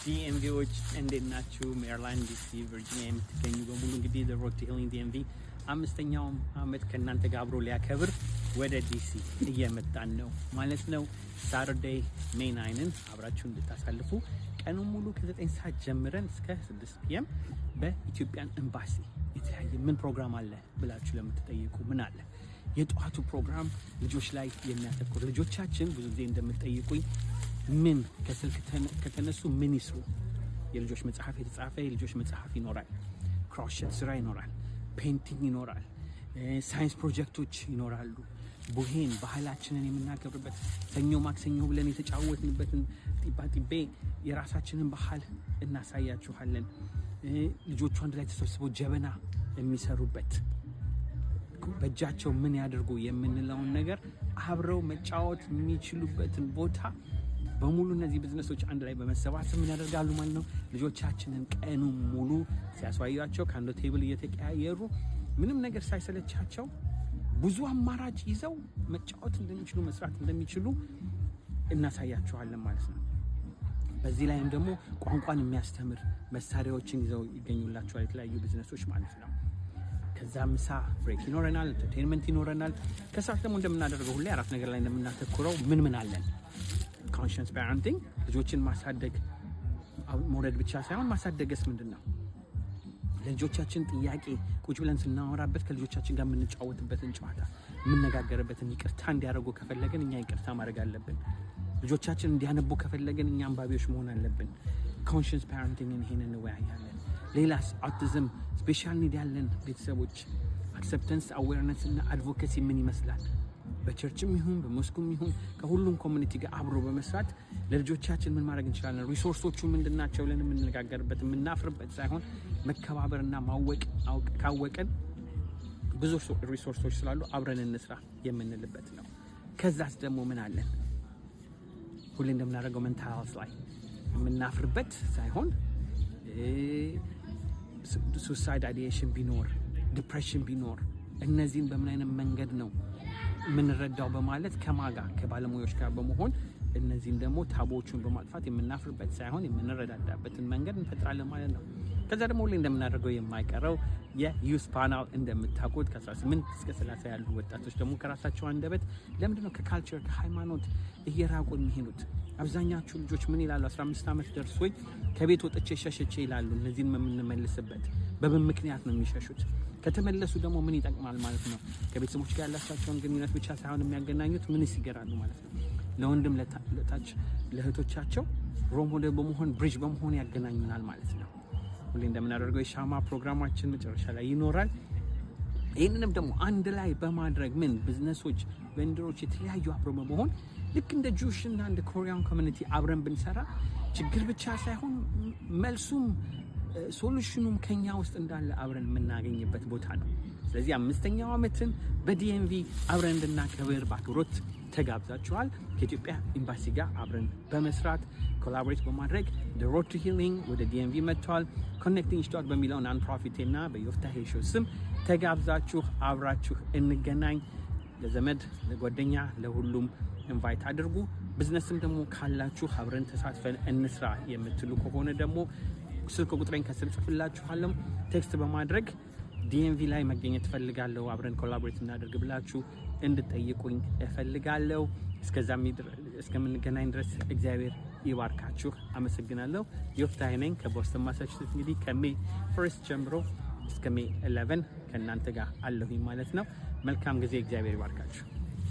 ዲኤምቪዎች እንዴት ናችሁ? ሜሪላንድ፣ ዲሲ፣ ቨርጂኒያ የምትገኙ በሙሉ እንግዲህ ዘ ሮድ ቱ ሂሊንግ ዲኤምቪ 5ኛው ዓመት ከእናንተ ጋር አብሮ ሊያከብር ወደ ዲሲ እየመጣን ነው ማለት ነው። ሳተርዴይ ሜይ 9ን አብራችሁ እንድታሳልፉ ቀኑን ሙሉ ከ9 ሰዓት ጀምረን እስከ 6 ፒኤም በኢትዮጵያን ኤምባሲ የተለያየ ምን ፕሮግራም አለ ብላችሁ ለምትጠይቁ ምን አለ? የጠዋቱ ፕሮግራም ልጆች ላይ የሚያተኩር ልጆቻችን ብዙ ጊዜ እንደምትጠይቁኝ ምን ከስልክ ከተነሱ ምን ይስሩ? የልጆች መጽሐፍ የተጻፈ የልጆች መጽሐፍ ይኖራል። ክሮሼት ስራ ይኖራል። ፔንቲንግ ይኖራል። ሳይንስ ፕሮጀክቶች ይኖራሉ። ቡሄን ባህላችንን የምናከብርበት ሰኞ ማክሰኞ ብለን የተጫወትንበትን ጢባጢቤ የራሳችንን ባህል እናሳያችኋለን። ልጆቹ አንድ ላይ ተሰብስበው ጀበና የሚሰሩበት በእጃቸው ምን ያደርጉ የምንለውን ነገር አብረው መጫወት የሚችሉበትን ቦታ በሙሉ እነዚህ ቢዝነሶች አንድ ላይ በመሰባሰብ ምን ያደርጋሉ ማለት ነው። ልጆቻችንን ቀኑ ሙሉ ሲያስዋያቸው ከአንዱ ቴብል እየተቀያየሩ ምንም ነገር ሳይሰለቻቸው ብዙ አማራጭ ይዘው መጫወት እንደሚችሉ መስራት እንደሚችሉ እናሳያቸዋለን ማለት ነው። በዚህ ላይም ደግሞ ቋንቋን የሚያስተምር መሳሪያዎችን ይዘው ይገኙላቸዋል የተለያዩ ቢዝነሶች ማለት ነው። ከዛ ምሳ ብሬክ ይኖረናል፣ ኢንተርቴይንመንት ይኖረናል። ከሰዓት ደግሞ እንደምናደርገው ሁሌ አራት ነገር ላይ እንደምናተኩረው ምን አለን? ኮንሽንስ ፓረንቲንግ ልጆችን ማሳደግ መውለድ ብቻ ሳይሆን ማሳደግስ ምንድን ነው? ለልጆቻችን ጥያቄ ቁጭ ብለን ስናወራበት ከልጆቻችን ጋር የምንጫወትበትን ጨዋታ የምነጋገርበትን ይቅርታ እንዲያደርጉ ከፈለገን እኛ ይቅርታ ማድረግ አለብን። ልጆቻችን እንዲያነቡ ከፈለገን እኛ አንባቢዎች መሆን አለብን። ኮንሽንስ ፓረንቲንግን ይሄንን እንወያያለን። ሌላስ አውቲዝም ስፔሻል ኒድ ያለን ቤተሰቦች አክሰፕተንስ አዌርነስ እና አድቮኬሲ ምን ይመስላል? በቸርችም ይሁን በሞስኩም ይሁን ከሁሉም ኮሚኒቲ ጋር አብሮ በመስራት ለልጆቻችን ምን ማድረግ እንችላለን? ሪሶርሶቹ ምንድናቸው ብለን የምንነጋገርበት የምናፍርበት ሳይሆን መከባበርና ማወቅ ካወቀን ብዙ ሪሶርሶች ስላሉ አብረን እንስራ የምንልበት ነው። ከዛስ ደግሞ ምን አለን? ሁሌ እንደምናደርገው ሜንታል ሄልዝ ላይ የምናፍርበት ሳይሆን ሱሳይድ አይዲዬሽን ቢኖር ዲፕሬሽን ቢኖር እነዚህን በምን አይነት መንገድ ነው የምንረዳው በማለት ከማጋ ከባለሙያዎች ጋር በመሆን እነዚህን ደግሞ ታቦቹን በማጥፋት የምናፍርበት ሳይሆን የምንረዳዳበትን መንገድ እንፈጥራለን ማለት ነው። ከዛ ደግሞ ሁሌ እንደምናደርገው የማይቀረው የዩስ ፓናል እንደምታውቁት ከ18 እስከ 30 ያሉ ወጣቶች ደግሞ ከራሳቸው አንደበት ለምንድነው ከካልቸር ከሃይማኖት እየራቁ የሚሄዱት? አብዛኛዎቹ ልጆች ምን ይላሉ? 15 ዓመት ደርሶኝ ከቤት ወጥቼ ሸሸቼ ይላሉ። እነዚህን የምንመልስበት በምን ምክንያት ነው የሚሸሹት? ከተመለሱ ደግሞ ምን ይጠቅማል ማለት ነው? ከቤተሰቦች ጋር ያላቸውን ግንኙነት ብቻ ሳይሆን የሚያገናኙት ምን ይገራሉ ማለት ነው። ለወንድም ለታች ለእህቶቻቸው ሮል ሞዴል በመሆን ብሪጅ በመሆን ያገናኙናል ማለት ነው። ሁሌ እንደምናደርገው የሻማ ፕሮግራማችን መጨረሻ ላይ ይኖራል። ይህንንም ደግሞ አንድ ላይ በማድረግ ምን ቢዝነሶች ቬንደሮች የተለያዩ አብሮ በመሆን ልክ እንደ ጁሽ እና እንደ ኮሪያን ኮሚኒቲ አብረን ብንሰራ ችግር ብቻ ሳይሆን መልሱም ሶሉሽኑም ከኛ ውስጥ እንዳለ አብረን የምናገኝበት ቦታ ነው። ስለዚህ 5ኛው ዓመትን በዲኤምቪ አብረን እንድናከብር በአክብሮት ተጋብዛችኋል። ከኢትዮጵያ ኤምባሲ ጋር አብረን በመስራት ኮላቦሬት በማድረግ The Road to Healing ወደ ዲኤምቪ መጥተዋል። ኮኔክቲንግ ስቶክ በሚለው ናን ፕሮፊት እና በዮፍታሄ ሾው ስም ተጋብዛችሁ አብራችሁ እንገናኝ። ለዘመድ ለጓደኛ ለሁሉም ኢንቫይት አድርጉ። ቢዝነስም ደግሞ ካላችሁ አብረን ተሳትፈን እንስራ የምትሉ ከሆነ ደግሞ ስልክ ቁጥሬን ከስር ጽፍላችኋለሁ። ቴክስት በማድረግ ዲኤምቪ ላይ መገኘት እፈልጋለሁ አብረን ኮላቦሬት እናደርግ ብላችሁ እንድጠይቁኝ እፈልጋለሁ። እስከምንገናኝ ድረስ እግዚአብሔር ይባርካችሁ። አመሰግናለሁ። ዮፍታሄ ነኝ ከቦስተን ማሳቹሴትስ። እንግዲህ ከሜይ 1 ጀምሮ እስከ ሜይ 11 ከእናንተ ጋር አለሁኝ ማለት ነው። መልካም ጊዜ። እግዚአብሔር ይባርካችሁ።